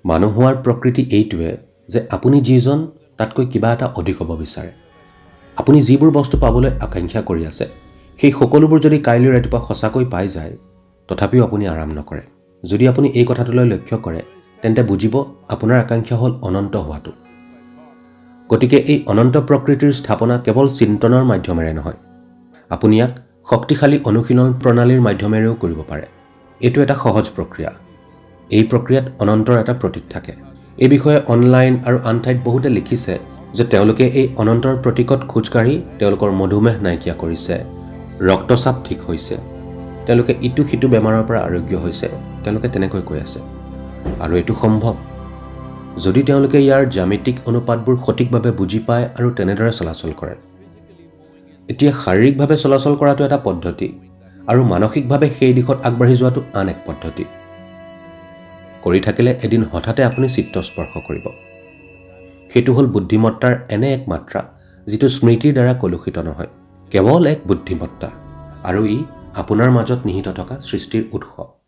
মানুহ হোৱাৰ প্ৰকৃতি এইটোৱে যে আপুনি যিজন তাতকৈ কিবা এটা অধিক হ'ব বিচাৰে। আপুনি যিবোৰ বস্তু পাবলৈ আকাংক্ষা কৰি আছে সেই সকলোবোৰ যদি কাইলৈ ৰাতিপুৱা সঁচাকৈ পাই যায় তথাপিও আপুনি আৰাম নকৰে। যদি আপুনি এই কথাটোলৈ লক্ষ্য কৰে তেন্তে বুজিব আপোনাৰ আকাংক্ষা হ'ল অনন্ত হোৱাটো। গতিকে এই অনন্ত প্ৰকৃতিৰ স্থাপনা কেৱল চিন্তনৰ মাধ্যমেৰে নহয়, আপুনি ইয়াক শক্তিশালী অনুশীলন প্ৰণালীৰ মাধ্যমেৰেও কৰিব পাৰে। এইটো এটা সহজ প্ৰক্ৰিয়া। এই প্ৰক্ৰিয়াত অনন্তৰ এটা প্ৰতীক থাকে। এই বিষয়ে অনলাইন আৰু আন ঠাইত বহুতে লিখিছে যে তেওঁলোকে এই অনন্তৰ প্ৰতীকত খোজকাঢ়ি তেওঁলোকৰ মধুমেহ নাইকিয়া কৰিছে, ৰক্তচাপ ঠিক হৈছে, তেওঁলোকে ইটো সিটো বেমাৰৰ পৰা আৰোগ্য হৈছে, তেওঁলোকে তেনেকৈ কৈ আছে। আৰু এইটো সম্ভৱ যদি তেওঁলোকে ইয়াৰ জ্যামিতিক অনুপাতবোৰ সঠিকভাৱে বুজি পায় আৰু তেনেদৰে চলাচল কৰে। এতিয়া শাৰীৰিকভাৱে চলাচল কৰাটো এটা পদ্ধতি আৰু মানসিকভাৱে সেই দিশত আগবাঢ়ি যোৱাটো আন এক পদ্ধতি। কৰি থাকিলে এদিন হঠাতে আপুনি চিত্তস্পৰ্শ কৰিব। সেইটো হ'ল বুদ্ধিমত্তাৰ এনে এক মাত্ৰা যিটো স্মৃতিৰ দ্বাৰা কলুষিত নহয়, কেৱল এক বুদ্ধিমত্তা, আৰু ই আপোনাৰ মাজত নিহিত থকা সৃষ্টিৰ উৎস।